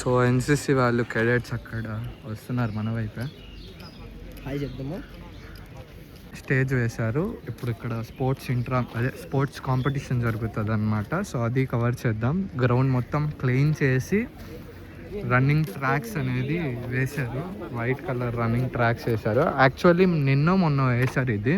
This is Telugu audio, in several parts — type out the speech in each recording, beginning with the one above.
సో ఎన్సిసి వాళ్ళు కెడెట్స్ అక్కడ వస్తున్నారు మన వైపే. హాయ్ చెప్తాము. స్టేజ్ వేశారు. ఇప్పుడు ఇక్కడ స్పోర్ట్స్ కాంపిటీషన్ జరుగుతుంది అనమాట. సో అది కవర్ చేద్దాం. గ్రౌండ్ మొత్తం క్లీన్ చేసి రన్నింగ్ ట్రాక్స్ అనేది వేశారు. వైట్ కలర్ రన్నింగ్ ట్రాక్స్ వేశారు. యాక్చువల్లీ మొన్న వేశారు ఇది.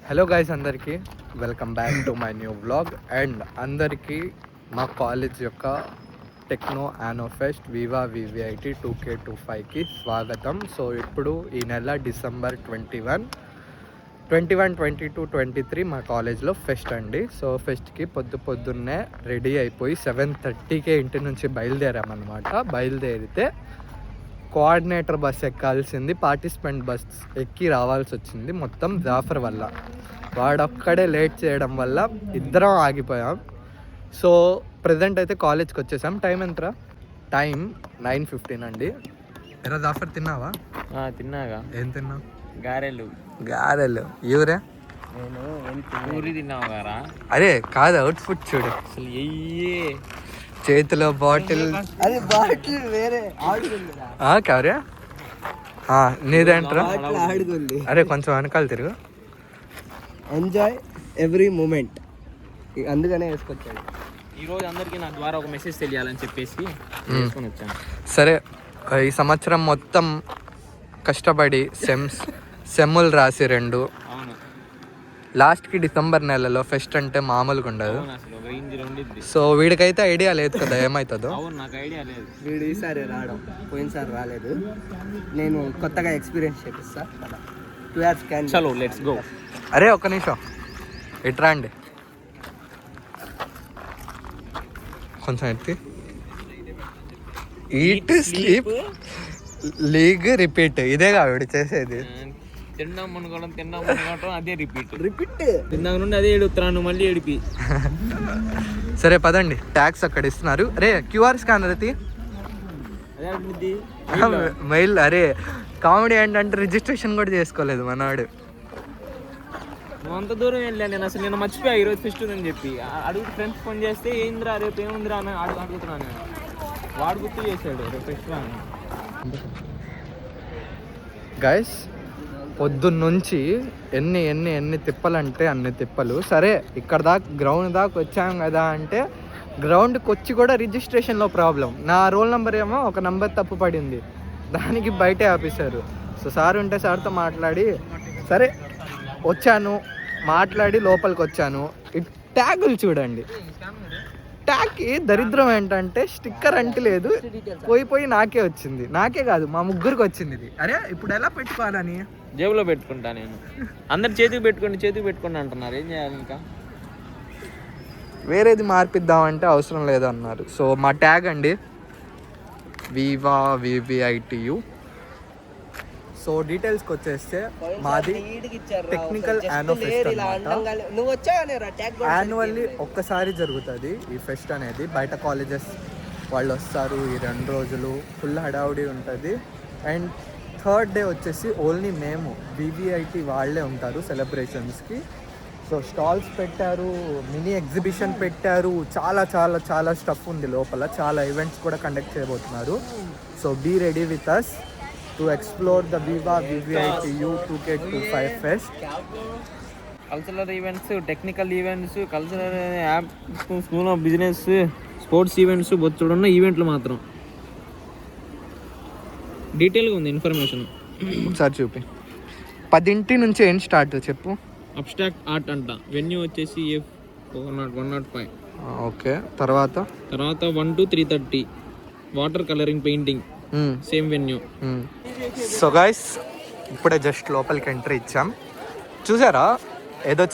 హలో గైస్, అందరికీ welcome back to my new vlog. And అందరికీ మా కాలేజ్ యొక్క టెక్నో యానో ఫెస్ట్ వివా వివిఐటి 2K25కి స్వాగతం. సో ఇప్పుడు ఈ నెల డిసెంబర్ 21, 22, 23 మా కాలేజ్లో ఫెస్ట్ అండి. సో ఫెస్ట్కి పొద్దున్నే రెడీ అయిపోయి 7:30కే ఇంటి నుంచి బయలుదేరామన్నమాట. బయలుదేరితే కోఆర్డినేటర్ బస్ ఎక్కాల్సింది, పార్టిసిపెంట్ బస్ ఎక్కి రావాల్సి వచ్చింది. మొత్తం జాఫర్ వల్ల, వాడొక్కడే లేట్ చేయడం వల్ల ఇద్దరం ఆగిపోయాం. సో ప్రజెంట్ అయితే కాలేజ్కి వచ్చేసాం. టైం ఎంతరా? టైం 9:15 అండి. ఎరా జాఫర్, తిన్నావా? తిన్నాగా. ఏం తిన్నావు? గారెలు. ఎవరే? పూరి తిన్నావు గారా? అరే కాదు, అవుట్ఫుట్ చూడు. అసలు చేతిలో బాటిల్. అది బాటిల్ వేరే కవరే నీదేంట్రా? ఆడుకుంది. అరే కొంచెం వెనకాల తిరుగు. ఎంజాయ్ ఎవ్రీ మూమెంట్, అందుకనే వేసుకొచ్చాడు. ఈ రోజు అందరికి నా ద్వారా ఒక మెసేజ్ తెలియాలని చెప్పేసి వేసుకొని వచ్చాను. సరే, ఈ సంవత్సరం మొత్తం కష్టపడి సెమ్ములు రాసి 2 అవును. లాస్ట్కి డిసెంబర్ నెలలో ఫెస్ట్ అంటే మామూలుగా ఉండదు. సో వీడికైతే ఐడియా లేదు కదా ఏమవుతుందో. అవును, నాకు ఐడియా లేదు. వీడు ఈసారి రావడం, పోయినసారి రాలేదు. నేను కొత్తగా ఎక్స్పీరియన్స్ చేపిస్తా. 2 hours క్యాన్. చలో లెట్స్ గో. అరే ఒక్క నిమిషం ఇట్రా అండి, కొంచెం ఎత్తి. ఈట్ స్లీప్ లీగ్ రిపీట్, ఇదేగా వీడు చేసేది. తిన్నాం అనుకోవడం అదే రిపీట్. తిన్నాక నుండి అదే ఏడుతున్నాను, మళ్ళీ ఏడిపి. సరే పదండి, ట్యాక్స్ అక్కడ ఇస్తున్నారు. అరే క్యూఆర్ స్కానర్ అది మెయిల్. అరే కామెడీ ఏంటంటే రిజిస్ట్రేషన్ కూడా చేసుకోలేదు మనవాడు. నువ్వు అంత దూరం వెళ్ళా. నేను అసలు నేను మర్చిపోయా ఈరోజు ఫెస్ట్ ఉందని చెప్పి. అడుగు ఫ్రెండ్స్ ఫోన్ చేస్తే ఏందిరా రేపు ఏముందిరా అని అడుగుతున్నాను. వాడు గుర్తు చేశాడు రేపు ఫెస్ట్ అని. గైస్ పొద్దున్నుంచి ఎన్ని తిప్పలంటే అన్ని తిప్పలు. సరే ఇక్కడ దాకా గ్రౌండ్ దాకా వచ్చాం కదా అంటే, గ్రౌండ్కి వచ్చి కూడా రిజిస్ట్రేషన్లో ప్రాబ్లం. నా రోల్ నెంబర్ ఏమో ఒక నెంబర్ తప్పు పడింది, దానికి బయటే ఆపేశారు. సో సార్ ఉంటే సార్తో మాట్లాడి సరే వచ్చాను, మాట్లాడి లోపలికి వచ్చాను. ఈ ట్యాగులు చూడండి, ట్యాగ్కి దరిద్రం ఏంటంటే స్టిక్కర్ అంటలేదు, పోయి నాకే వచ్చింది. నాకే కాదు మా ముగ్గురికి వచ్చింది ఇది. అరే ఇప్పుడు ఎలా పెట్టుకోవాలని? జేబులో పెట్టుకుంటా నేను. అందరు చేతికి పెట్టుకోండి అంటున్నారు. ఏం చేయాలి? ఇంకా వేరేది మార్పిద్దామంటే అవసరం లేదు అన్నారు. సో మా ట్యాగ్ అండి వివా వివిఐటియు. సో డీటెయిల్స్కి వచ్చేస్తే మాది టెక్నికల్ యానో ఫెస్ట్ అన్నమాట. యాన్యువల్లీ ఒక్కసారి జరుగుతుంది ఈ ఫెస్ట్ అనేది. బయట కాలేజెస్ వాళ్ళు వస్తారు. ఈ 2 రోజులు ఫుల్ హడావుడి ఉంటుంది. అండ్ 3rd డే వచ్చేసి ఓన్లీ మేము వివిఐటి వాళ్ళే ఉంటారు సెలబ్రేషన్స్కి. సో స్టాల్స్ పెట్టారు, మినీ ఎగ్జిబిషన్ పెట్టారు, చాలా స్టఫ్ ఉంది లోపల. చాలా ఈవెంట్స్ కూడా కండక్ట్ చేయబోతున్నారు. So be ready with us to explore the viva VVITU 2K25 fest. Cultural events, technical events, cultural app, school of business, sports events, బొచ్చుడున్న ఈవెంట్లు మాత్రం. డీటెయిల్గా ఉంది ఇన్ఫర్మేషన్. ఒకసారి చూపి. 10 నుంచి ఏం స్టార్ట్ చెప్పు. అబ్స్ట్రాక్ట్ ఆర్ట్ అంట. వెన్యూ వచ్చేసి F105. ఓకే. తర్వాత 1 to 3:30 water colouring painting, same venue. So guys ఇప్పుడే జస్ట్ లోపలికి ఎంట్రీ ఇచ్చాం. చూసారా ఏదో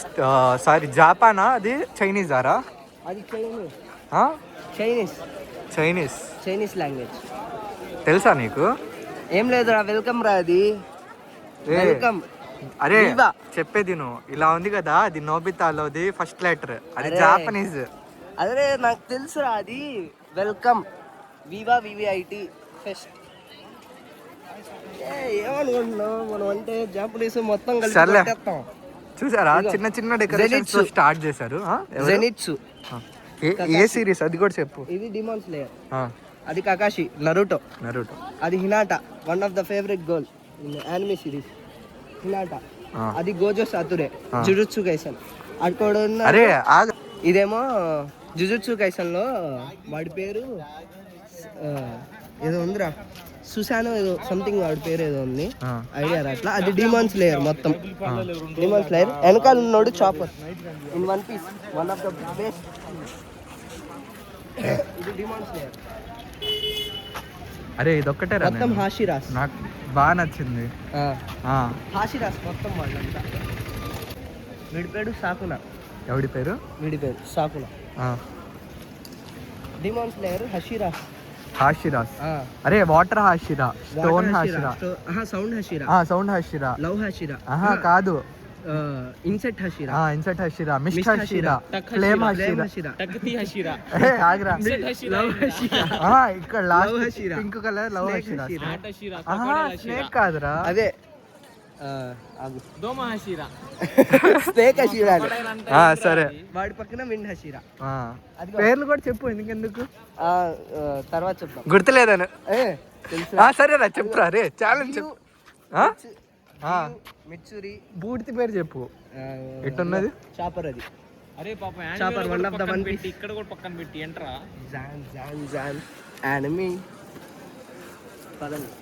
జాపానా అది చైనీజారా? అది చైనీస్ లాంగ్వేజ్. తెలుసా నీకు? ఏం లేదురా, వెల్కమ్ రా. అది వెల్కమ్. అరే చెప్పేది నువ్వు, ఇలా ఉంది కదా, అది నోబితాలోది ఫస్ట్ లెటర్, అది జాపనీస్. అదే నాకు తెలుసురా, అది వెల్కమ్ వివా వివిఐటి ఫెస్ట్. ఏమనుకుంటున్నావు మనం అంటే జాపనీస్ మొత్తం కలిసి సర్లే. కొట్టేస్తాం. చూసారా చిన్న చిన్న డెకరేషన్స్ Zenitsu. స్టార్ట్ చేశారు. జెనిట్సు ఏ సిరీస్ అది కూడా చెప్పు. ఇది డిమాన్ స్లేయర్, అది కకాషి నరుటో, నరుటో. అది Hinata, one of the favourite girl in anime series Hinata. అది గోజో సాతురే, జుజుత్సు కైసన్ అక్కడ ఉన్న. అరే ఆగ. ఇదేమో జుజుత్సు కైసన్ లో వాడి పేరు ఏదో ఉందిరా, సుశానో ఏదో సంథింగ్, వాడి పేరు ఏదో ఉంది, ఐడియా అట్లా. అది డిమాన్ స్లేయర్ మొత్తం, డిమాన్ స్లేయర్. వెనకాల ఉన్నాడు chopper in one piece, one of the best. ఇది డిమాన్ స్లేయర్ అరే ఇదొక్కటే మొత్తం. హాషిరాస్ నాకు బాగా నచ్చింది. హాషిరాస్ మొత్తం వాళ్ళంతా. వీడి పేరు సాకునా. ఎవడి పేరు? వీడి పేరు సాకునా. డిమాన్ స్లేయర్ హషిరాస్. హాషిరాస్. అరే water Hashira, stone Hashira, sound Hashira, sound Hashira, love Hashira. కాదు, insect Hashira, insect Hashira, mist Hashira, flame Hashira. టక్తి హషిరా, ఆగ్రా. Love Hashira. ఇక్కడ last love Hashira. Pink colour love Hashira. ఆట హషిరా, స్నేక్ కాదురా. అదే దోమ హషిరా, స్నేక్ హషిరా. సరే. వాడి పక్కన విండ్ హషిరా. పేర్లు కూడా చెప్పు, ఎందుకెందుకు తర్వాత చెప్తాం. గుర్తులేదని. తెలుసు. సరేరా చెప్పురా. రే ఛాలెంజ్ చెప్పు. మిత్సురి. పూర్తి పేరు చెప్పు. ఎట్టున్నది? చాపర్. అది అరే పాపం Chopper, one of the One Piece. ఇక్కడ కూడా పక్కన పెట్టి ఎంట్రా. జాన్ జాన్ జాన్ యానిమీ. పదండి,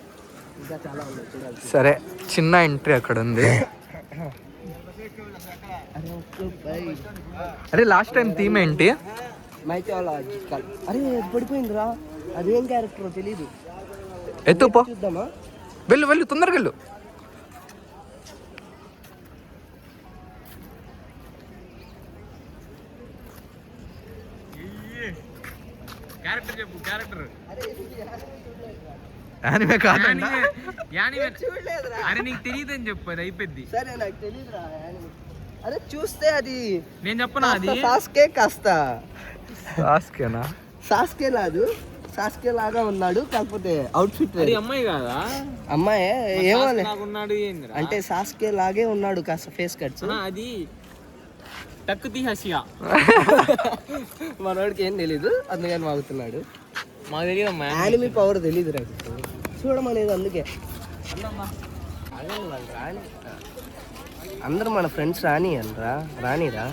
ఇంకా చాలా ఉన్నాయి చూడాలి. సరే, చిన్న ఎంట్రీ అక్కడ ఉంది. అరే లాస్ట్ టైం థీమ్ ఏంటి? మైథాలజికల్. అరే పడిపోయిందిరా, అదేం క్యారెక్టర్ తెలీదు. ఎత్తుపో, చూద్దామా? వెళ్ళు తొందరగా వెళ్ళు. క్యారెక్టర్ చెప్పు, క్యారెక్టర్. యానిమే కాదండి. చూడలేదురా. అరే నీకు తెలియదని చెప్పు, అది అయిపోద్ది. సరే నాకు తెలీదురా. అరే చూస్తే అది నేను చెప్పనా? అది సాస్కే కాస్త సాస్కేనా? సాస్కే లాదు, సాస్కే లాగా ఉన్నాడు, కాకపోతే అవుట్ఫిట్ అది అమ్మాయి కాదా? అమ్మాయే ఏమో ఉన్నాడు ఏందిరా? అంటే సాస్కే లాగే ఉన్నాడు, కాస్త ఫేస్ కట్స్. అది టక్కుతి హసియా. మనోడికి ఏం తెలీదు, అందుకని వాగుతున్నాడు. మాకు తెలియదు అమ్మా. యానిమీ పవర్ తెలీదు రా, చూడమనేది అందుకే. రాని అందరూ మన ఫ్రెండ్స్ రానిరా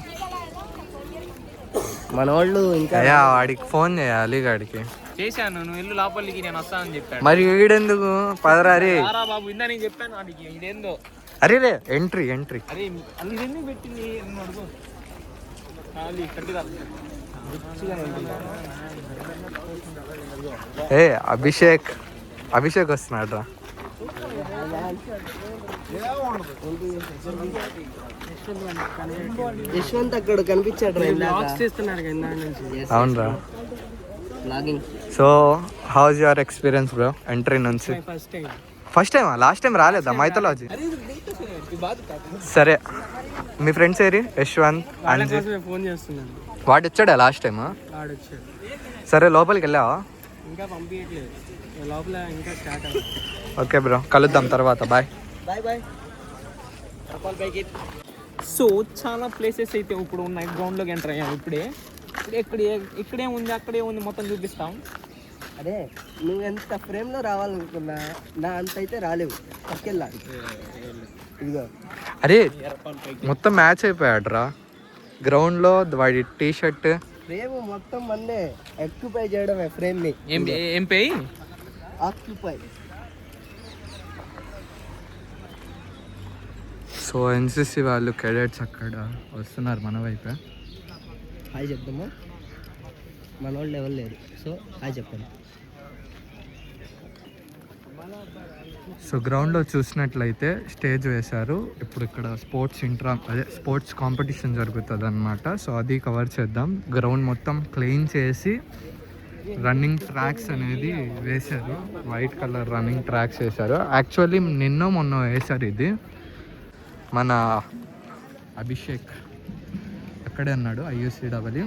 మన వాళ్ళు. ఇంకా వాడికి ఫోన్ చేయాలి గాడికి. చేశాను, నువ్వు ఇల్లు లోపలికి నేను వస్తానని చెప్పాను. మరి వీడెందుకు? పదరా రే. బాబు ఇందా నేను చెప్పాను వాడికి, ఇదేందో. అరే రే ఎంట్రీ. అరే అన్ని ఎందుకు పెట్టింది అడుగు. ఏ అభిషేక్ వస్తున్నాడు రా. యశ్వంత్ అక్కడ కనిపించాడు. అవునరా. Blogging. So house your experience bro entry నుంచి? ఫస్ట్ టైమా? లాస్ట్ టైం రాలేదా మైథాలజీ? సరే, మీ ఫ్రెండ్స్ ఏరి? యశ్వంత్, అంజీ. ఫోన్ చేస్తున్నాను. వాడు వచ్చాడా లాస్ట్ టైమా? సరే, లోపలికి వెళ్ళావా? ఇంకా పంపించట్లేదు లోపల, ఇంకా స్టార్ట్. ఓకే బ్రో, కలుద్దాం తర్వాత. బాయ్. సో చాలా ప్లేసెస్ అయితే ఇప్పుడు ఉన్నాయి. గ్రౌండ్లోకి ఎంటర్ అయ్యాం ఇప్పుడే. ఇక్కడే ఉంది, అక్కడే ఉంది, మొత్తం చూపిస్తాం. అదే నువ్వు ఎంత ఫ్రేమ్లో రావాలనుకున్నా నా అంత అయితే రాలేవు, పక్కెళ్ళాలి. ఇదిగో అరే మొత్తం మ్యాచ్ అయిపోయాడు రా గ్రౌండ్లో. వాడి టీ షర్ట్ ఫ్రేమ్ మొత్తం మందే. ఆక్యుపై చేయడమే ఫ్రేమ్ని. ఏం పే ఆక్యుపై. సో ఎన్సిసి వాళ్ళు కెడెట్స్ అక్కడ వస్తున్నారు మన వైపే. హాయ్ చెప్దామా? మన వాళ్ళు ఎవరు లేరు, సో హాయ్ చెప్పండి. సో గ్రౌండ్లో చూసినట్లయితే స్టేజ్ వేశారు. ఇప్పుడు ఇక్కడ స్పోర్ట్స్ కాంపిటీషన్ జరుగుతుంది అనమాట. సో అది కవర్ చేద్దాం. గ్రౌండ్ మొత్తం క్లీన్ చేసి రన్నింగ్ ట్రాక్స్ అనేది వేశారు. వైట్ కలర్ రన్నింగ్ ట్రాక్స్ వేశారు. యాక్చువల్లీ మొన్న వేశారు. ఇది మన అభిషేక్ అక్కడే ఉన్నాడు, IUCW.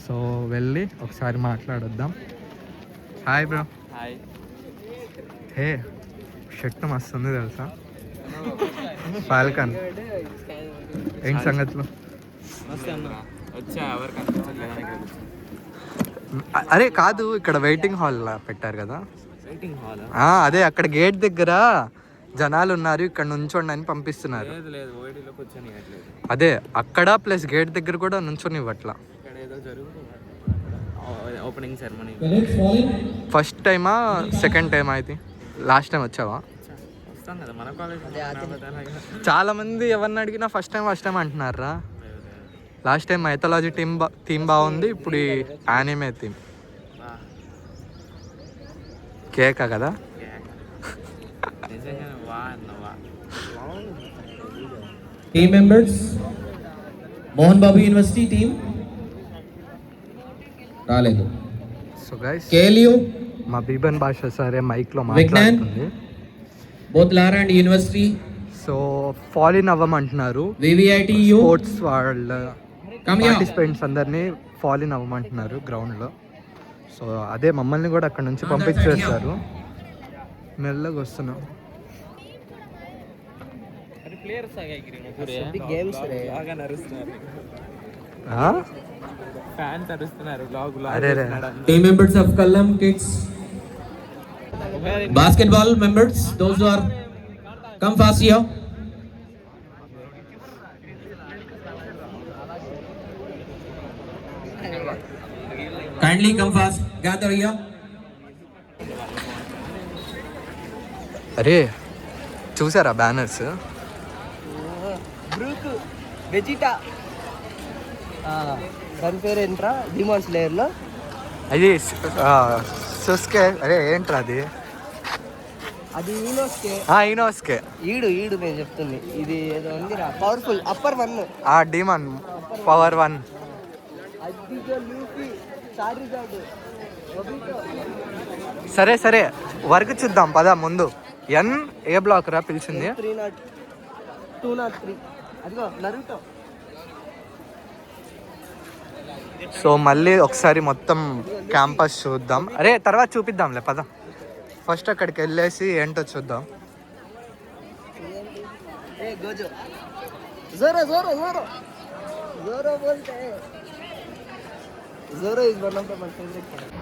సో వెళ్ళి ఒకసారి మాట్లాడొద్దాం. Hi bro. Hi. Hey shirt మస్తుంది తెలుసా, ఫాల్కన్. ఏంటి సంగతులు? వచ్చా ఎవరికి అనిపించట్లేదు. అరే కాదు, ఇక్కడ వెయిటింగ్ హాల్ పెట్టారు కదా. వెయిటింగ్ హాల్ అదే అక్కడ గేట్ దగ్గర జనాలు ఉన్నారు, ఇక్కడ నుంచోండి అని పంపిస్తున్నారు. లేదు ఓడిలోకి వచ్చాను. అదే అక్కడ ప్లస్ గేట్ దగ్గర కూడా నుంచొని ఇవ్వట్లా. ఇక్కడ ఏదో జరుగుతుంది ఓపెనింగ్ సెరమనీ. ఫస్ట్ టైమా సెకండ్ టైమా ఇది? లాస్ట్ టైం వచ్చావా? వస్తాం కదా మన కాలేజ్. చాలా మంది ఎవరిని అడిగినా ఫస్ట్ టైం అంటున్నారా. లాస్ట్ టైం మైథాలజీ థీమ్ బాగుంది, ఇప్పుడు ఈ యానిమే థీమ్. కేకా కదా. Team members, Mohan Babu University team. రాలేదు. సో గైస్, KLU, మా బీబన్ భాష సరే మైక్లో మాట్లాడుతుంది. both Lara and University. So fall in అవ్వమంటున్నారు. VVITU. స్పోర్ట్స్ వాళ్ళ Come here. పార్టిసిపెంట్స్ అందరినీ ఫాల్ ఇన్ అవ్వమంటున్నారు గ్రౌండ్లో. సో అదే మమ్మల్ని కూడా అక్కడ నుంచి పంపించేస్తారు. మెల్లగా వస్తున్నాం. గేమ్స్ బాగా నరుస్తున్నారు, ఫ్యాన్స్ అరుస్తున్నారు. అరే రే. Team members of Kallam Kids. Basketball members, those who are come fast here. Kindly come fast, gather here. అరే చూసారా బ్యానర్స్? బ్రూక్ వెజిటా దాని పేరు ఏంట్రా డిమాన్ స్లేయర్లో? అది సుస్కే. అరే ఏంట్రా అది? అది ఈనోస్కే. ఈనోస్కే. ఈడు నేను చెప్తుంది. ఇది ఏదో ఉందిరా పవర్ఫుల్ అప్పర్ 1. డిమాన్ పవర్ 1. సరే వర్క్ చూద్దాం పదా ముందు. ఏ బ్లాక్ రా పిలిచింది? 203. అదిగో నరుటో. సో మళ్ళీ ఒకసారి మొత్తం క్యాంపస్ చూద్దాం. అరే తర్వాత చూపిద్దాంలే పద. ఫస్ట్ అక్కడికి వెళ్ళేసి ఏంటో చూద్దాం.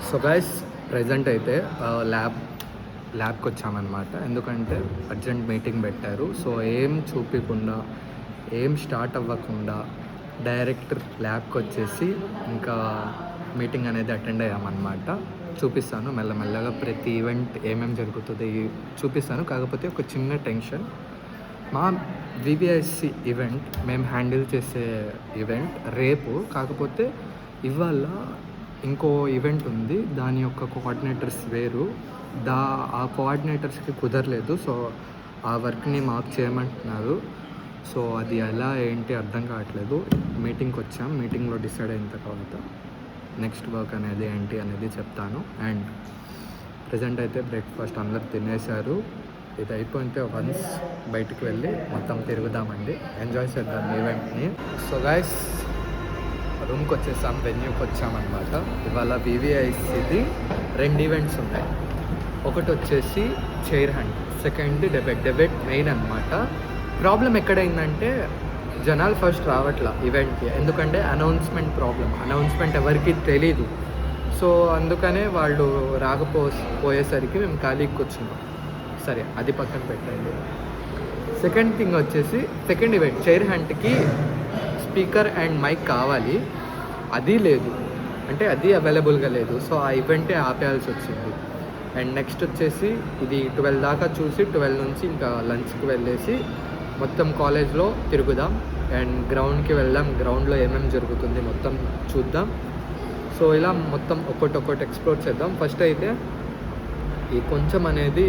సో గైస్, ప్రెజెంట్ అయితే ల్యాబ్కి వచ్చామన్నమాట. ఎందుకంటే అర్జెంట్ మీటింగ్ పెట్టారు. సో ఏం చూపించకుండా, ఏం స్టార్ట్ అవ్వకుండా డైరెక్ట్ ల్యాబ్కి వచ్చేసి ఇంకా మీటింగ్ అనేది అటెండ్ అయ్యామన్నమాట. చూపిస్తాను మెల్లమెల్లగా ప్రతి ఈవెంట్ ఏమేమి జరుగుతుందో చూపిస్తాను. కాకపోతే ఒక చిన్న టెన్షన్, మా వివిఐసి ఈవెంట్ మేము హ్యాండిల్ చేసే ఈవెంట్ రేపు, కాకపోతే ఇవాళ ఇంకో ఈవెంట్ ఉంది. దాని యొక్క కోఆర్డినేటర్స్ వేరు, ఆ కోఆర్డినేటర్స్కి కుదరలేదు. సో ఆ వర్క్ని మాకు చేయమంటున్నారు. సో అది ఎలా ఏంటి అర్థం కావట్లేదు. మీటింగ్కి వచ్చాం, మీటింగ్లో డిసైడ్ అయిన తర్వాత నెక్స్ట్ వర్క్ అనేది ఏంటి అనేది చెప్తాను. అండ్ ప్రజెంట్ అయితే బ్రేక్ఫాస్ట్ అందరు తినేశారు. ఇది అయిపోతే వన్స్ బయటికి వెళ్ళి మొత్తం తిరుగుదామండి, ఎంజాయ్ చేద్దాం ఈవెంట్ని. సో గైస్, రూమ్కి వచ్చేసాం, వెన్యూకి వచ్చామన్నమాట. ఇవాళ వివిఐసిది 2 ఈవెంట్స్ ఉన్నాయి. ఒకటి వచ్చేసి chair hunt, second debate main అనమాట. ప్రాబ్లం ఎక్కడైందంటే జనాలు ఫస్ట్ రావట్లా ఈవెంట్కి, ఎందుకంటే అనౌన్స్మెంట్ ప్రాబ్లం. అనౌన్స్మెంట్ ఎవరికి తెలీదు. సో అందుకనే వాళ్ళు రాకపోయేసరికి మేము ఖాళీకి కూర్చున్నాం. సరే అది పక్కన పెట్టండి. సెకండ్ థింగ్ వచ్చేసి సెకండ్ ఈవెంట్ చైర్ హంట్కి స్పీకర్ అండ్ మైక్ కావాలి, అది లేదు, అంటే అది అవైలబుల్గా లేదు. సో ఆ ఈవెంటే ఆపేయాల్సి వచ్చింది. అండ్ నెక్స్ట్ వచ్చేసి ఇది 12 దాకా చూసి 12 నుంచి ఇంకా లంచ్కి వెళ్ళేసి మొత్తం కాలేజ్లో తిరుగుదాం అండ్ గ్రౌండ్కి వెళ్దాం. గ్రౌండ్లో ఏమేమి జరుగుతుంది మొత్తం చూద్దాం. సో ఇలా మొత్తం ఒక్కొక్కటి ఎక్స్ప్లోర్ చేద్దాం. ఫస్ట్ అయితే ఈ కొంచెం అనేది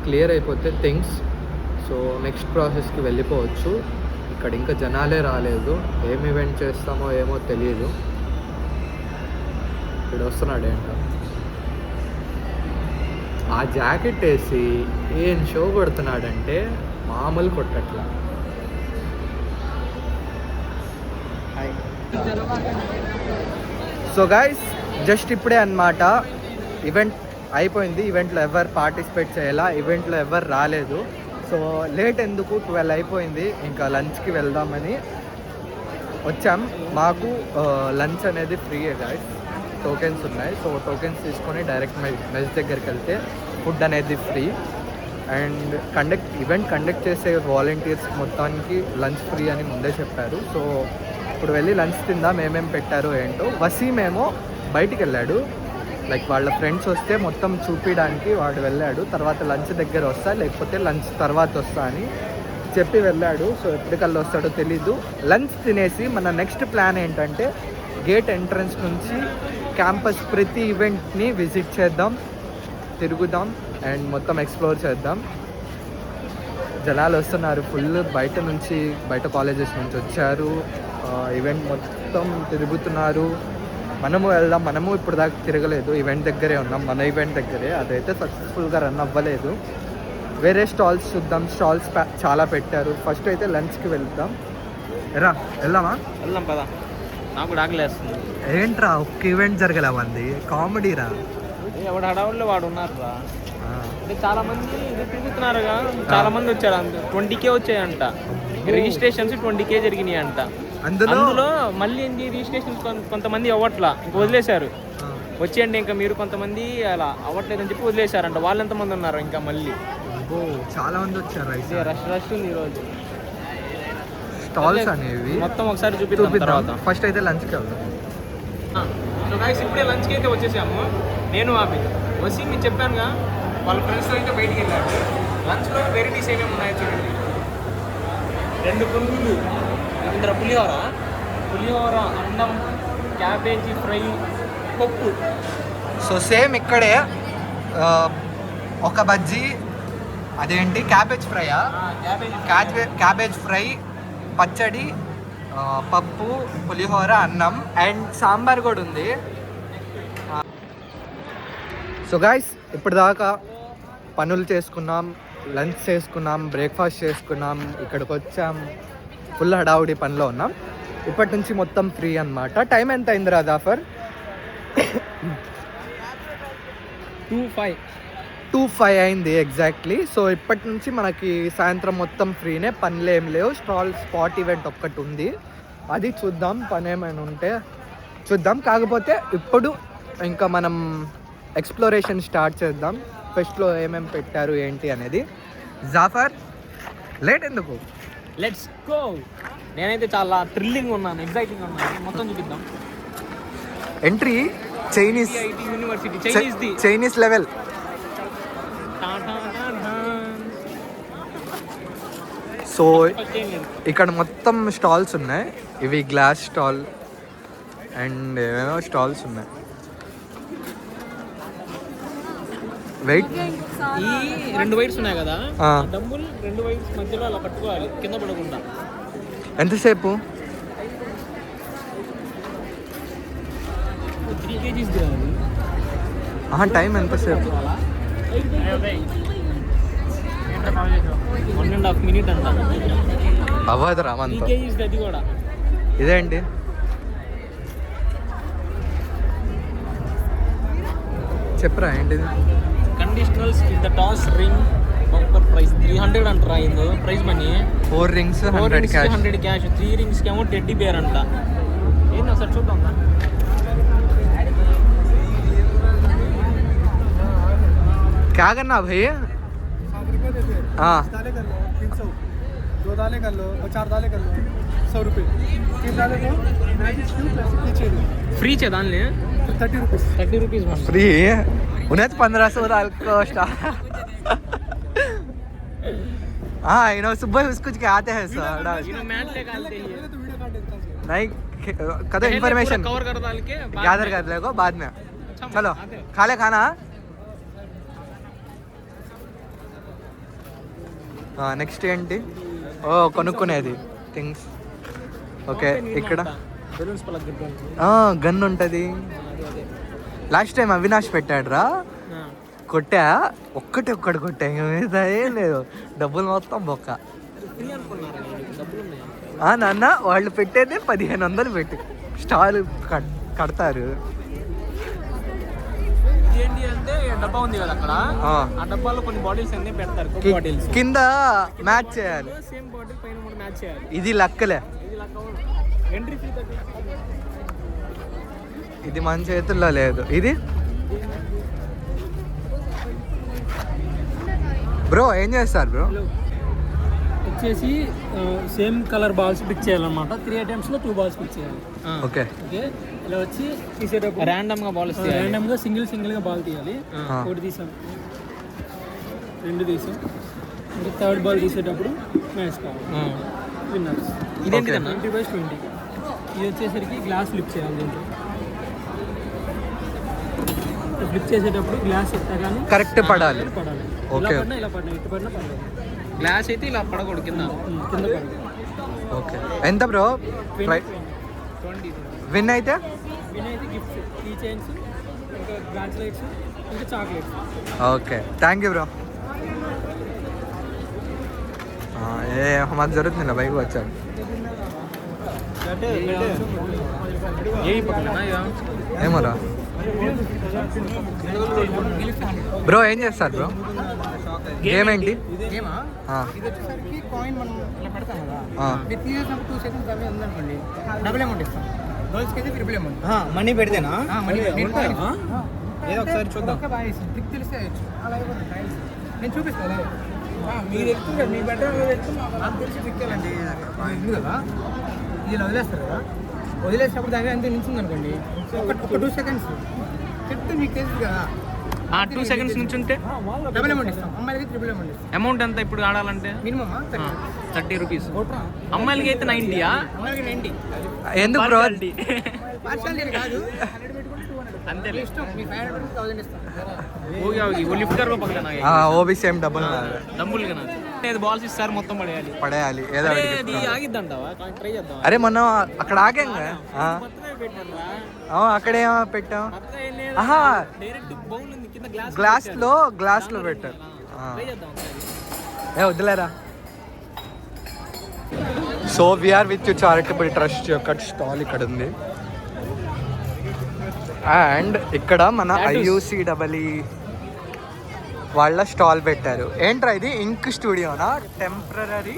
క్లియర్ అయిపోతే థింగ్స్, సో నెక్స్ట్ ప్రాసెస్కి వెళ్ళిపోవచ్చు. ఇక్కడ ఇంకా జనాలే రాలేదు, ఏం ఈవెంట్ చేస్తామో ఏమో తెలియదు. ఇక్కడ వస్తున్నాడు ఏంటో, ఆ జాకెట్ వేసి ఏం షో కొడుతున్నాడంటే మామూలు కొట్టట్లా. సో గైస్, జస్ట్ ఇప్పుడే అన్నమాట ఈవెంట్ అయిపోయింది. ఈవెంట్లో ఎవరు పార్టిసిపేట్ చేయాలా, ఈవెంట్లో ఎవరు రాలేదు. సో లేట్ ఎందుకు, 12 అయిపోయింది, ఇంకా లంచ్కి వెళ్దామని వచ్చాం. మాకు లంచ్ అనేది ఫ్రీయే గాయ్స్, టోకెన్స్ ఉన్నాయి. సో టోకెన్స్ తీసుకొని డైరెక్ట్ మెస్ దగ్గరికి వెళ్తే ఫుడ్ అనేది ఫ్రీ. అండ్ ఈవెంట్ కండక్ట్ చేసే వాలంటీర్స్ మొత్తానికి లంచ్ ఫ్రీ అని ముందే చెప్పారు. సో ఇప్పుడు వెళ్ళి లంచ్ తిందాం, ఏమేమి పెట్టారో ఏంటో. వసీం ఏమో బయటికి వెళ్ళాడు, లైక్ వాళ్ళ ఫ్రెండ్స్ వస్తే మొత్తం చూపించడానికి వాడు వెళ్ళాడు. తర్వాత లంచ్ దగ్గర వస్తా, లేకపోతే లంచ్ తర్వాత వస్తా అని చెప్పి వెళ్ళాడు. సో ఎప్పటికల్లా వస్తాడో తెలీదు. లంచ్ తినేసి మన నెక్స్ట్ ప్లాన్ ఏంటంటే గేట్ ఎంట్రన్స్ నుంచి క్యాంపస్ ప్రతి ఈవెంట్ని విజిట్ చేద్దాం, తిరుగుదాం అండ్ మొత్తం ఎక్స్ప్లోర్ చేద్దాం. జనాలు వస్తున్నారు ఫుల్, బయట కాలేజెస్ నుంచి వచ్చారు, ఈవెంట్ మొత్తం తిరుగుతున్నారు. మనము వెళ్దాం. మనము ఇప్పుడు దాకా తిరగలేదు, ఈవెంట్ దగ్గరే ఉన్నాం, మన ఈవెంట్ దగ్గరే. అదైతే సక్సెస్ఫుల్గా రన్ అవ్వలేదు. వేరే స్టాల్స్ చూద్దాం, స్టాల్స్ చాలా పెట్టారు. ఫస్ట్ అయితే లంచ్కి వెళ్దాం. వెళ్దామా? వెళ్దాం పదా, నాకు కూడా ఆకలేస్తుంది. ఏంట్రా ఒక్క ఈవెంట్ జరగలేమంది, కామెడీరా. ఎవడు హడావుల్లో వాడు ఉన్నారు రా. అంటే చాలా మంది తిరుగుతున్నారుగా, చాలా మంది వచ్చారు. 20K వచ్చాయంట రిజిస్ట్రేషన్స్, 20K జరిగినాయి అంట. అందులో మళ్ళీ ఏంటి రిజిస్ట్రేషన్స్ కొంతమంది అవ్వట్లా, ఇంకా వదిలేశారు. వచ్చేయండి ఇంకా మీరు, కొంతమంది అలా అవ్వట్లేదని చెప్పి వదిలేశారంట. వాళ్ళు ఎంతమంది ఉన్నారు ఇంకా మళ్ళీ చాలా మంది వచ్చారు. రష్ ఉంది ఈరోజు. స్టాల్స్ అనేవి మొత్తం ఒకసారి చూపిద్దాం. ఫస్ట్ అయితే లంచ్కి వెళ్దాం. సో గైస్ ఇప్పుడే లంచ్కి అయితే వచ్చేసాము. నేను ఆపి వసీ మీకు చెప్పానుగా, వాళ్ళ ఫ్రెండ్స్తో అయితే బయటికి వెళ్ళాడు. లంచ్లో వెరైటీస్ ఏమేమి ఉన్నాయో చూడండి. 2 పునుగులు, ఇందులో పులిహోర, అన్నం, క్యాబేజీ ఫ్రై, పప్పు. సో సేమ్ ఇక్కడే ఒక బజ్జీ, అదేంటి క్యాబేజ్ ఫ్రైయా, క్యాబేజ్ ఫ్రై, పచ్చడి, పప్పు, పులిహోర, అన్నం అండ్ సాంబార్ కూడా ఉంది. సో గాయ్స్ ఇప్పటిదాకా పనులు చేసుకున్నాం, లంచ్ చేసుకున్నాం, బ్రేక్ఫాస్ట్ చేసుకున్నాం, ఇక్కడికి వచ్చాం, ఫుల్ హడావుడి పనిలో ఉన్నాం. ఇప్పటి నుంచి మొత్తం ఫ్రీ అన్నమాట. టైం ఎంత అయిందిరా జాఫర్? 2:05 అయింది ఎగ్జాక్ట్లీ. సో ఇప్పటి నుంచి మనకి సాయంత్రం మొత్తం ఫ్రీనే, పనులు ఏం లేవు. స్పాట్ ఈవెంట్ ఒక్కటి ఉంది, అది చూద్దాం. పని ఏమైనా ఉంటే చూద్దాం. కాకపోతే ఇప్పుడు ఇంకా మనం ఎక్స్ప్లోరేషన్ స్టార్ట్ చేద్దాం. ఫెస్ట్లో ఏమేమి పెట్టారు ఏంటి అనేది. జాఫర్ లేట్ ఎందుకు? Let's go. నేనైతే చాలా థ్రిల్లింగ్ ఉన్నాను, ఎగ్జైటింగ్ ఉన్నాను. మొత్తం చూపిద్దాం. Entry Chinese university, Chinese level. So ఇక్కడ మొత్తం స్టాల్స్ ఉన్నాయి. ఇవి గ్లాస్ స్టాల్ అండ్ ఏమేమో స్టాల్స్ ఉన్నాయి. వెయిట్, ఈ 2 వైర్స్ ఉన్నాయి కదా, డబ్బులు 2 వైర్స్ మధ్యలో అలా పట్టుకోవాలి కింద పడకుండా. ఎంతసేపు? 3 kgs దిగాలి. టైం ఎంతసేపు? 1.5 minute అంట. అవ్వదు రామంత. 3 kgs అది కూడా. ఇదేంటి? చెప్పరా ఏంటిది? Conditionals with the toss ring bumper prize 300 అంటారా. ఇది prize money. 4 rings 100 cash. 100 cash. 3 rings కేమో టెడ్డీ బేర్ అంట. ఏంటి ఒకసారి చూద్దాం. क्या करना भाई? हाँ 2 दालें कर लो और 4 दालें कर लो 100 रुपये. 3 दालें को ఫ్రీ చేదాన్లే 30 रुपीज़. 30 రూపీస్ फ्री उन्हें 1500 डाल को हाँ इन्हों सुबह कुछ के आते हैं सर. नहीं कदर इन्फॉर्मेशन कवर कर डाल के गैदर कर लेगो बाद में. चलो खा ले खाना. నెక్స్ట్ ఏంటి? కొనుక్కునేది థింగ్స్. ఓకే ఇక్కడ గన్ ఉంటుంది. లాస్ట్ టైం అవినాష్ పెట్టాడు రా, కొట్టా ఒక్కటి కొట్టా, మీద ఏం లేదు, డబ్బులు మొత్తం బొక్క. నాన్న వాళ్ళు పెట్టేది 1500 పెట్టి స్టాల్ కడతారు. ఏంటి అంటే డబ్బా ఉంది కదా అక్కడ, ఆ డబ్బాలో కొన్ని బాటిల్స్ అన్ని పెడతారు, కోక్ బాటిల్స్ కింద మ్యాచ్ చేయాలి. సేమ్ బాటిల్ పైన కూడా మ్యాచ్ చేయాలి. ఇది లక్కలే, ఇది లెక్క ఎంట్రీ ఫీ ఇది మన చేతుల్లో లేదు. ఇది బ్రో ఏం చేస్తారు బ్రో? వచ్చేసి సేమ్ కలర్ బాల్స్ పిక్ చేయాలన్నమాట. 3 ఐటమ్స్ లో 2 బాల్స్ పిక్ చేయాలి. ఓకే ఓకే, ఇలా వచ్చి తీసేటప్పుడు ర్యాండమ్ గా బాల్ ర్యాండమ్ గా సింగిల్ గా బాల్ తీయాలి. ఒకటి తీసాం, 2 తీసాం, ఇంకా 3rd బాల్ తీసేటప్పుడు మ్యాచ్ కావాలి. విన్నర్స్. ఇదేంటి 20/20. ఇది వచ్చేసరికి గ్లాస్ ఫ్లిప్ చేయాలి. దీంట్లో ఫ్లిప్ చేసేటప్పుడు గ్లాస్ ఎత్తగానే కరెక్ట్ పడాలి. పడాలి. ఓకే. ఇలా పడినా ఇటు పడినా పడాలి. గ్లాస్ అయితే ఇలా పడకూడదు, కింద కింద పడాలి. ఓకే, ఎంత బ్రో 20. విన్ అయితే? వినైతే గిఫ్ట్స్, కీ చైన్స్, ఇంకా బ్రాస్లెట్స్, ఇంకా chocolates. Okay, thank you bro. ఏ మాకు జరుగుతుంది బైక్ వచ్చాను. ఏమోరా బ్రో, ఏం చేస్తారు బ్రో? గేమ్ ఏంటి? వచ్చేసరికి కాయిన్ మనం ఇలా పెడతాం కదా, మీరు తీసేసినప్పుడు 2 సెకండ్స్ అవే ఉందనుకోండి, డబుల్ అమౌంట్ ఇస్తాం. గర్ల్స్కి అయితే ట్రిపుల్ అమౌంట్. మనీ పెడితేనా? ఏదో ఒకసారి చూద్దాం. ట్రిక్ తెలిస్తే వేయచ్చు. అలా ఇవ్వండి టైల్స్ నేను చూపిస్తాను. మీరు ఎక్కువ మీ బెడ్రూమ్ నాకు తెలిసి ట్రిక్ వెళ్ళండి. ఉంది కదా, ఇలా వదిలేస్తారు కదా, వదిలేసినప్పుడు దాని ఎంత నిల్చుంది అనుకోండి, ఒక 2 సెకండ్స్ చెప్తే మీకు తెలుసు కదా. 2 సెకండ్స్ నుంచి ఉంటే డబుల్ అమౌంట్ ఇస్తాం. అమ్మాయిలకి ట్రిపుల్ అమౌంట్ ఇస్తాం. అమౌంట్ ఎంత ఇప్పుడు ఆడాలంటే? Minimum 30 rupees. అమ్మాయిలకి అయితే 90. అమ్మాయిలకి 90. ఎందుకు బ్రో? పార్షాలిటీ కాదు, అంతే ఇష్టం. మీ 500 ఇస్తాం. లిఫ్టర్ పక్కన ఓబీ సేమ్ డబ్బులు డబ్బులు కదా, బాల్స్ ఇస్తారు, మొత్తం పడేయాలి. పడేయాలి. ఏదో అరే, ఒకటి అది gift. ఆగిద్దంటావా? ట్రై చేద్దాం. అరే మొన్న అక్కడ ఆగాం కదా. అక్కడేమో పెట్టాం. ఆహా, డైరెక్ట్ బౌల్ ఉంది కింద, గ్లాస్ లో పెట్టారు. ట్రై చేద్దాం. ఏ వద్దులేరా. So we are with charitable trust యొక్క స్టాల్ ఇక్కడ ఉంది. అండ్ ఇక్కడ మన IUCEE వాళ్ళ స్టాల్ పెట్టారు. ఏంట్రా ఇది? ఇంక్ స్టూడియోనా? టెంపరీ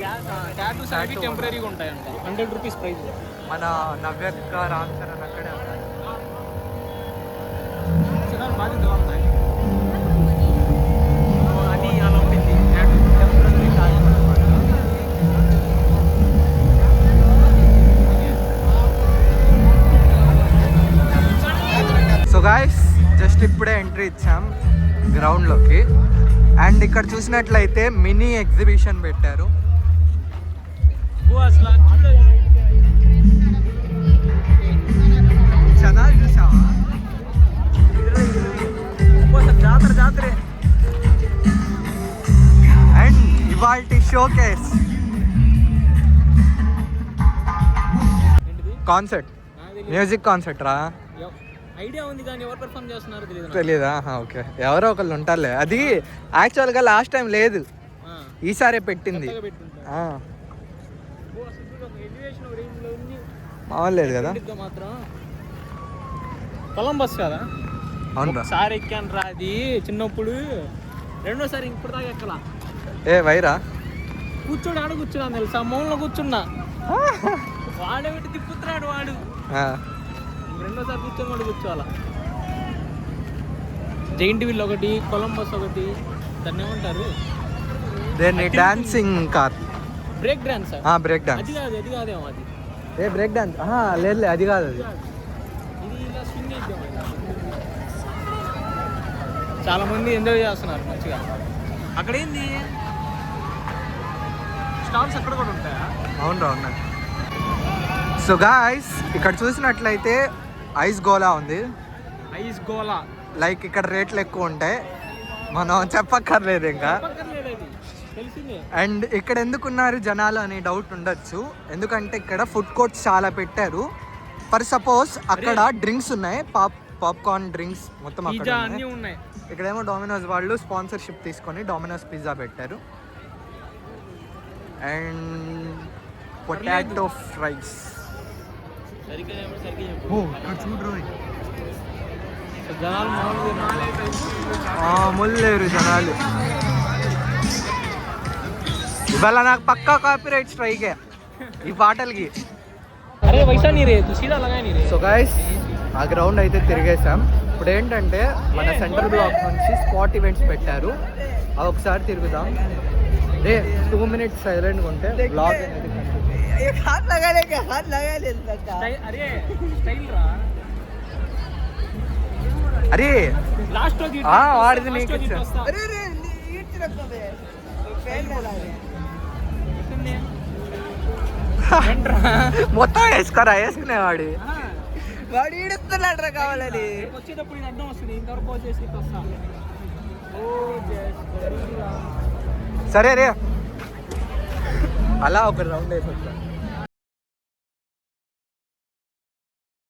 టెంపరీగా ఉంటాయంట. 100 రూపీస్ ప్రైస్. మన నవ్యక్క రామ్ చరణ్ అక్కడే ఉన్నారు. అది అలా ఉంటుంది. సో గాయస్, జస్ట్ ఇప్పుడే ఎంట్రీ ఇచ్చాం గ్రౌండ్లోకి. అండ్ ఇక్కడ చూసినట్లయితే మినీ ఎగ్జిబిషన్ పెట్టారు. జనాలు చూసావా? జాతరే. అండ్ ఇవాల్టి షోకేస్ కాన్సర్ట్, మ్యూజిక్ కాన్సర్ట్ రా. ఐడియా ఉంది కానీ ఎవరు పెర్ఫామ్ చేస్తున్నారు తెలీదా? ఓకే, ఎవరో ఒకళ్ళు ఉంటారులే. అది యాక్చువల్గా లాస్ట్ టైం లేదు, ఈసారే పెట్టింది. మామూలు లేదు కదా. కొలంబస్ కదా? అవును. సారి ఎక్కాను రా, అది చిన్నప్పుడు. రెండోసారి ఇప్పుడు దాకా ఎక్కలా. ఏ వైరా ఆడ కూర్చున్నాను తెలుసా, మౌన్లో కూర్చున్నా. వాడే పెట్టి తిప్పుతున్నాడు వాడు. రెండోసారి కూర్చొని కూడా కూర్చోవాలా. జైంట్ వీల్ ఒకటి, కొలంబస్ ఒకటి, దాన్ని ఏమంటారు? దేన్ని? Dancing car. Break dance. Break dance. అది కాదేమో అది. A break dance? లేదు, అది కాదు. అది ఇది ఇలా స్వింగ్ చేద్దాం. చాలా మంది ఎంజాయ్ చేస్తున్నారు మంచిగా. అక్కడ ఏంది, స్టాల్స్ అక్కడ కూడా ఉంటాయా? అవును ఉన్నాయి. సో గాయ్స్, ఇక్కడ చూసినట్లయితే ఐస్ గోలా ఉంది. ఐస్ గోలా లైక్ ఇక్కడ రేట్లు ఎక్కువ ఉంటాయి, మనం చెప్పక్కర్లేదు ఇంకా. అండ్ ఇక్కడ ఎందుకున్నారు జనాలు అని డౌట్ ఉండొచ్చు, ఎందుకంటే ఇక్కడ ఫుడ్ కోర్ట్స్ చాలా పెట్టారు. ఫర్ సపోజ్ అక్కడ డ్రింక్స్ ఉన్నాయి, పాప్కార్న్ డ్రింక్స్ మొత్తం అక్కడ ఉన్నాయి. ఇక్కడేమో డొమినోస్ వాళ్ళు స్పాన్సర్షిప్ తీసుకొని డొమినోస్ పిజ్జా పెట్టారు. And potato fries. జనాలు ముల్లేరు జనాలు. ఇవాళ నాకు పక్కా కాపీరైట్ స్ట్రైకే ఈ పాటలకి. అరే వైసా నీరే సీదా లగా నీరే. సో గైస్ ఆ గ్రౌండ్ అయితే తిరిగేసాం. ఇప్పుడు ఏంటంటే మన సెంట్రల్ బ్లాక్ నుంచి స్పాట్ ఈవెంట్స్ పెట్టారు, అవి ఒకసారి తిరుగుదాం. 2 minutes సైలెంట్గా ఉంటే బ్లాగ్ అనేది हाथ लगाने के हाथ लगा ले सकता. అరే స్టైల్ రా. అరే లాస్ట్ వాడిది నీకు ఇచ్చా. अरे अरे ईट रखो बे फैन लगा दे. మొత్తం వేసుకునేవాడి. వాడు ఈడుస్తున్నాడు రా కావాలని. వచ్చేటప్పుడు ఇది అడ్డం వస్తుంది, ఇంతవరకు పోజ్ చేసి వస్తా. సరే రే అలా ఒక రౌండ్ వేసి వస్తా.